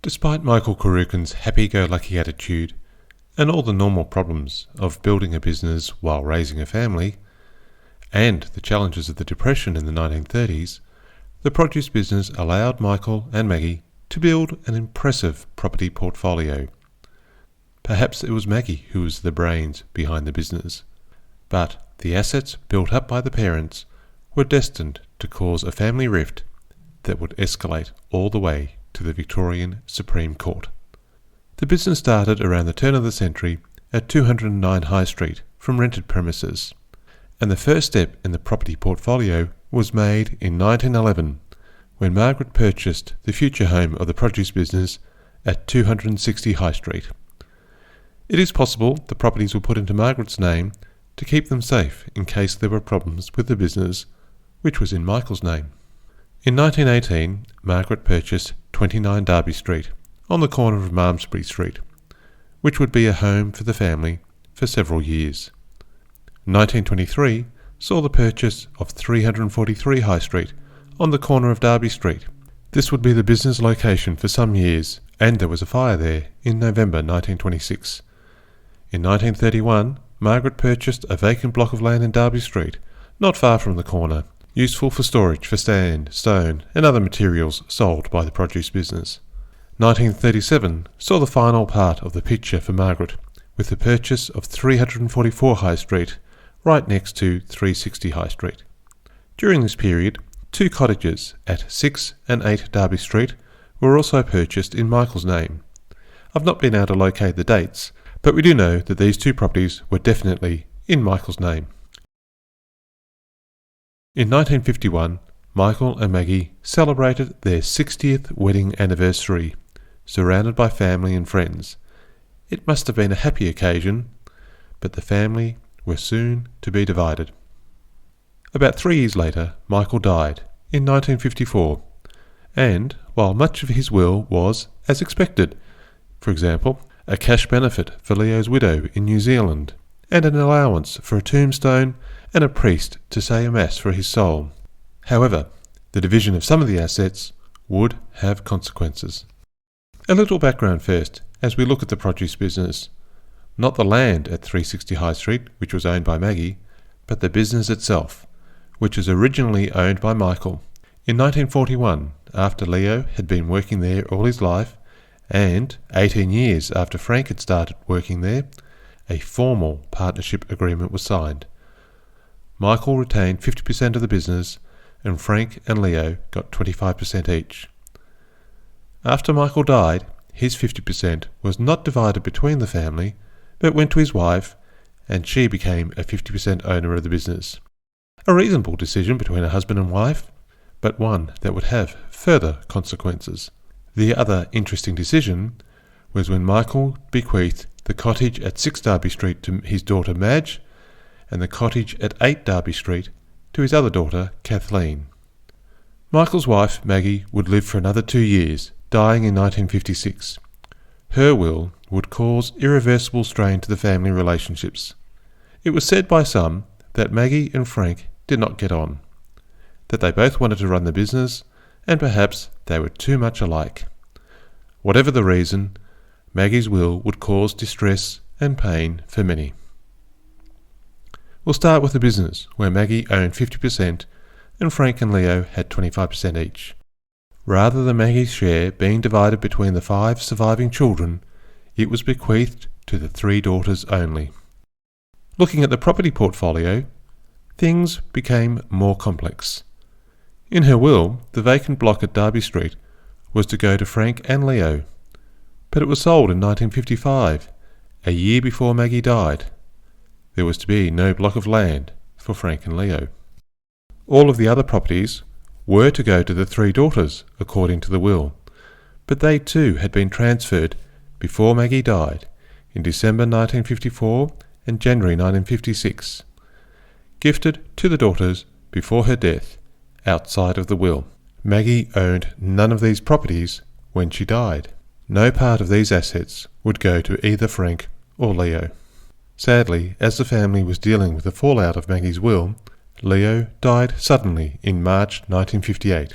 Despite Michael Kurukin's happy-go-lucky attitude and all the normal problems of building a business while raising a family, and the challenges of the Depression in the 1930s, the produce business allowed Michael and Maggie to build an impressive property portfolio. Perhaps it was Maggie who was the brains behind the business, but the assets built up by the parents were destined to cause a family rift that would escalate all the way to the Victorian Supreme Court. The business started around the turn of the century at 209 High Street from rented premises, and the first step in the property portfolio was made in 1911 when Margaret purchased the future home of the produce business at 260 High Street. It is possible the properties were put into Margaret's name to keep them safe in case there were problems with the business, which was in Michael's name. In 1918, Margaret purchased 29 Derby Street, on the corner of Malmesbury Street, which would be a home for the family for several years. 1923 saw the purchase of 343 High Street, on the corner of Derby Street. This would be the business location for some years, and there was a fire there in November 1926. In 1931, Margaret purchased a vacant block of land in Derby Street, not far from the corner, useful for storage for sand, stone, and other materials sold by the produce business. 1937 saw the final part of the picture for Margaret, with the purchase of 344 High Street, right next to 360 High Street. During this period, 2 cottages at 6 and 8 Derby Street were also purchased in Michael's name. I've not been able to locate the dates, but we do know that these 2 properties were definitely in Michael's name. In 1951, Michael and Maggie celebrated their 60th wedding anniversary, surrounded by family and friends. It must have been a happy occasion, but the family were soon to be divided. About 3 years later, Michael died in 1954, and while much of his will was as expected, for example, a cash benefit for Leo's widow in New Zealand, and an allowance for a tombstone and a priest to say a mass for his soul. However, the division of some of the assets would have consequences. A little background first, as we look at the produce business. Not the land at 360 High Street, which was owned by Maggie, but the business itself, which was originally owned by Michael. In 1941, after Leo had been working there all his life, and 18 years after Frank had started working there, a formal partnership agreement was signed. Michael retained 50% of the business, and Frank and Leo got 25% each. After Michael died, his 50% was not divided between the family, but went to his wife, and she became a 50% owner of the business. A reasonable decision between a husband and wife, but one that would have further consequences. The other interesting decision was when Michael bequeathed the cottage at 6 Derby Street to his daughter Madge, and the cottage at 8 Derby Street to his other daughter Kathleen. Michael's wife Maggie would live for another 2 years, dying in 1956. Her will would cause irreversible strain to the family relationships. It was said by some that Maggie and Frank did not get on, that they both wanted to run the business, and perhaps they were too much alike. Whatever the reason, Maggie's will would cause distress and pain for many. We'll start with the business, where Maggie owned 50% and Frank and Leo had 25% each. Rather than Maggie's share being divided between the 5 surviving children, it was bequeathed to the 3 daughters only. Looking at the property portfolio, things became more complex. In her will, the vacant block at Derby Street was to go to Frank and Leo, but it was sold in 1955, a year before Maggie died. There was to be no block of land for Frank and Leo. All of the other properties were to go to the 3 daughters, according to the will, but they too had been transferred before Maggie died, in December 1954 and January 1956, gifted to the daughters before her death, outside of the will. Maggie owned none of these properties when she died. No part of these assets would go to either Frank or Leo. Sadly, as the family was dealing with the fallout of Maggie's will, Leo died suddenly in March 1958.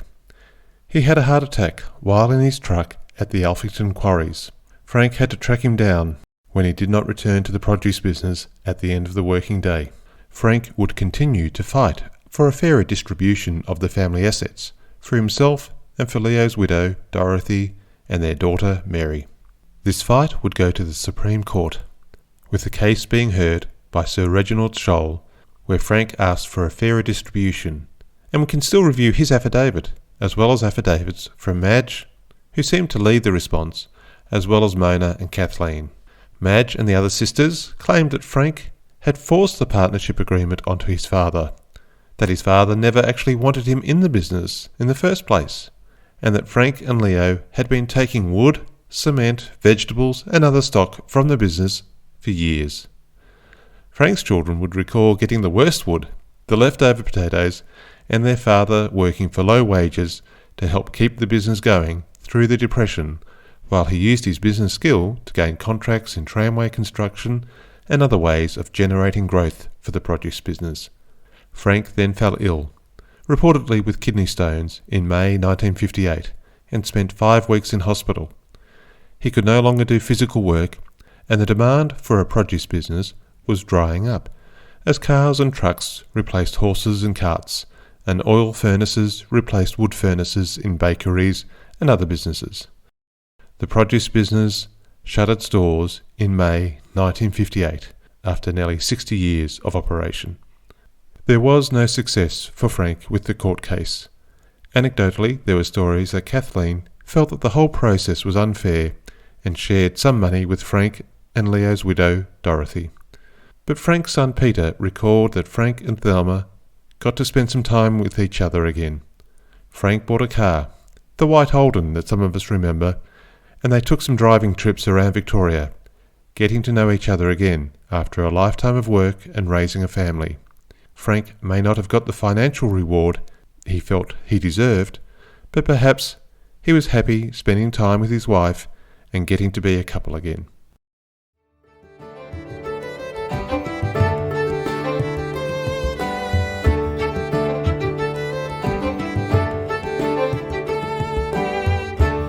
He had a heart attack while in his truck at the Alphington quarries. Frank had to track him down when he did not return to the produce business at the end of the working day. Frank would continue to fight for a fairer distribution of the family assets for himself and for Leo's widow, Dorothy, and their daughter, Mary. This fight would go to the Supreme Court, with the case being heard by Sir Reginald Scholl, where Frank asked for a fairer distribution, and we can still review his affidavit, as well as affidavits from Madge, who seemed to lead the response, as well as Mona and Kathleen. Madge and the other sisters claimed that Frank had forced the partnership agreement onto his father, that his father never actually wanted him in the business in the first place, and that Frank and Leo had been taking wood, cement, vegetables and other stock from the business for years. Frank's children would recall getting the worst wood, the leftover potatoes, and their father working for low wages to help keep the business going through the Depression, while he used his business skill to gain contracts in tramway construction and other ways of generating growth for the produce business. Frank then fell ill, reportedly with kidney stones, in May 1958, and spent 5 weeks in hospital. He could no longer do physical work, and the demand for a produce business was drying up, as cars and trucks replaced horses and carts, and oil furnaces replaced wood furnaces in bakeries and other businesses. The produce business shut its doors in May 1958, after nearly 60 years of operation. There was no success for Frank with the court case. Anecdotally, there were stories that Kathleen felt that the whole process was unfair and shared some money with Frank and Leo's widow, Dorothy. But Frank's son Peter recalled that Frank and Thelma got to spend some time with each other again. Frank bought a car, the white Holden that some of us remember, and they took some driving trips around Victoria, getting to know each other again after a lifetime of work and raising a family. Frank may not have got the financial reward he felt he deserved, but perhaps he was happy spending time with his wife and getting to be a couple again.